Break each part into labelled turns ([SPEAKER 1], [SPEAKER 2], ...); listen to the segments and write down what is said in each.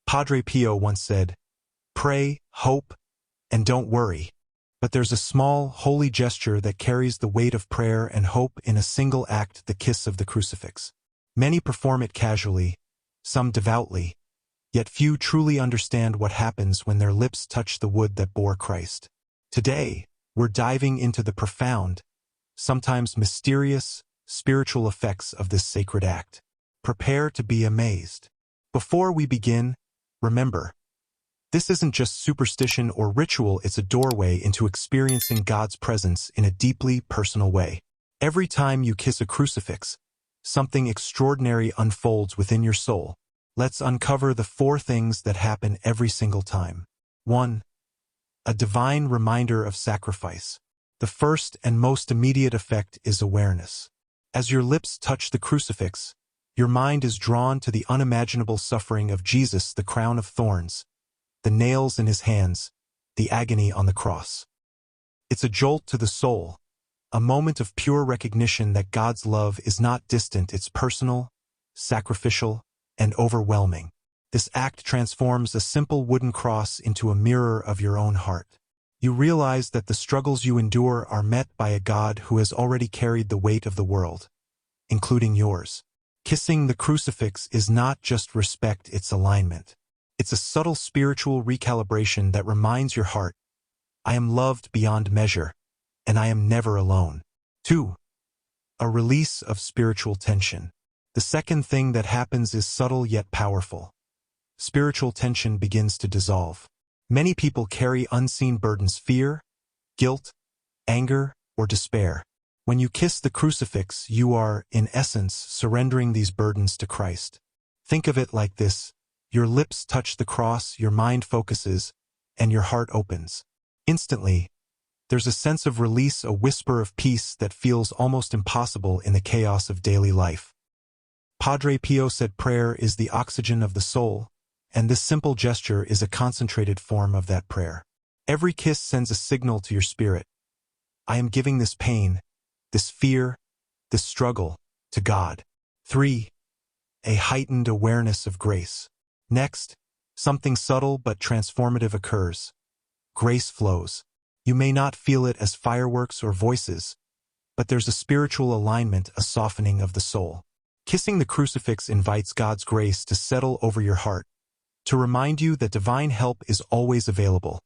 [SPEAKER 1] Padre Pio once said, "Pray, hope, and don't worry." But there's a small, holy gesture that carries the weight of prayer and hope in a single act, the kiss of the crucifix. Many perform it casually, some devoutly, yet few truly understand what happens when their lips touch the wood that bore Christ. Today, we're diving into the profound, sometimes mysterious, spiritual effects of this sacred act. Prepare to be amazed. Before we begin, remember, this isn't just superstition or ritual, it's a doorway into experiencing God's presence in a deeply personal way. Every time you kiss a crucifix, something extraordinary unfolds within your soul. Let's uncover the 4 things that happen every single time. 1. A divine reminder of sacrifice. The first and most immediate effect is awareness. As your lips touch the crucifix, your mind is drawn to the unimaginable suffering of Jesus, the crown of thorns, the nails in his hands, the agony on the cross. It's a jolt to the soul, a moment of pure recognition that God's love is not distant, it's personal, sacrificial, and overwhelming. This act transforms a simple wooden cross into a mirror of your own heart. You realize that the struggles you endure are met by a God who has already carried the weight of the world, including yours. Kissing the crucifix is not just respect, it's alignment. It's a subtle spiritual recalibration that reminds your heart, I am loved beyond measure, and I am never alone. 2. A release of spiritual tension. The second thing that happens is subtle yet powerful. Spiritual tension begins to dissolve. Many people carry unseen burdens: fear, guilt, anger, or despair. When you kiss the crucifix, you are, in essence, surrendering these burdens to Christ. Think of it like this: your lips touch the cross, your mind focuses, and your heart opens. Instantly, there's a sense of release, a whisper of peace that feels almost impossible in the chaos of daily life. Padre Pio said prayer is the oxygen of the soul, and this simple gesture is a concentrated form of that prayer. Every kiss sends a signal to your spirit. I am giving this pain, this fear, this struggle, to God. 3. A heightened awareness of grace. Next, something subtle but transformative occurs. Grace flows. You may not feel it as fireworks or voices, but there's a spiritual alignment, a softening of the soul. Kissing the crucifix invites God's grace to settle over your heart, to remind you that divine help is always available,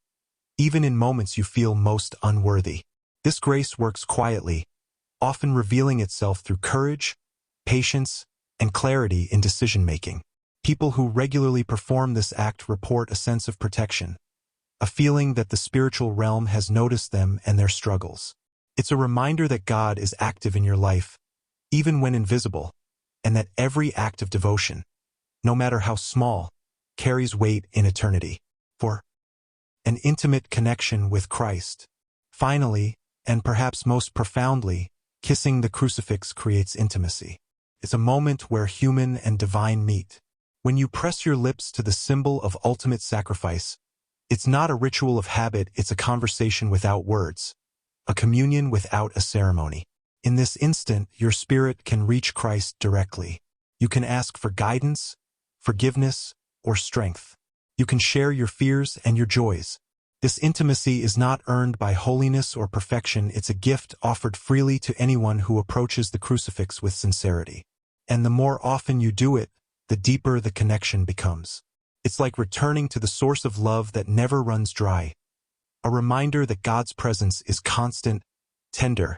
[SPEAKER 1] even in moments you feel most unworthy. This grace works quietly, often revealing itself through courage, patience, and clarity in decision-making. People who regularly perform this act report a sense of protection, a feeling that the spiritual realm has noticed them and their struggles. It's a reminder that God is active in your life, even when invisible, and that every act of devotion, no matter how small, carries weight in eternity. 4. An intimate connection with Christ. Finally, and perhaps most profoundly, kissing the crucifix creates intimacy. It's a moment where human and divine meet. When you press your lips to the symbol of ultimate sacrifice, it's not a ritual of habit, it's a conversation without words, a communion without a ceremony. In this instant, your spirit can reach Christ directly. You can ask for guidance, forgiveness, or strength. You can share your fears and your joys. This intimacy is not earned by holiness or perfection, it's a gift offered freely to anyone who approaches the crucifix with sincerity. And the more often you do it, the deeper the connection becomes. It's like returning to the source of love that never runs dry, a reminder that God's presence is constant, tender,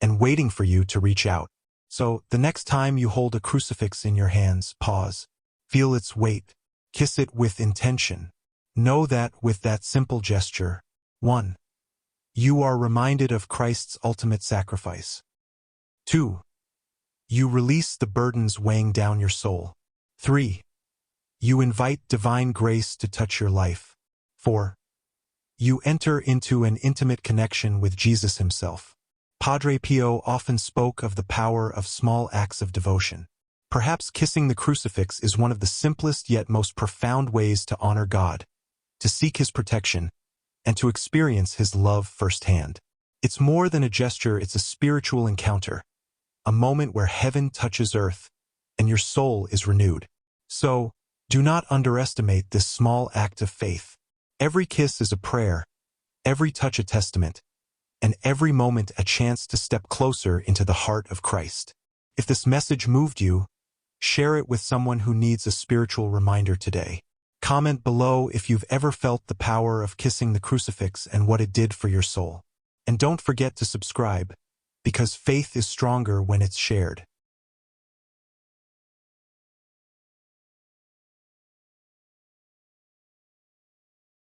[SPEAKER 1] and waiting for you to reach out. So, the next time you hold a crucifix in your hands, pause, feel its weight, kiss it with intention. Know that with that simple gesture, 1. You are reminded of Christ's ultimate sacrifice. 2. You release the burdens weighing down your soul. 3. You invite divine grace to touch your life. 4. You enter into an intimate connection with Jesus himself. Padre Pio often spoke of the power of small acts of devotion. Perhaps kissing the crucifix is one of the simplest yet most profound ways to honor God, to seek his protection, and to experience his love firsthand. It's more than a gesture, it's a spiritual encounter, a moment where heaven touches earth, and your soul is renewed. So, Do not underestimate this small act of faith. Every kiss is a prayer, every touch a testament, and every moment a chance to step closer into the heart of Christ. If this message moved you, share it with someone who needs a spiritual reminder today. Comment below if you've ever felt the power of kissing the crucifix and what it did for your soul. And don't forget to subscribe, because faith is stronger when it's shared.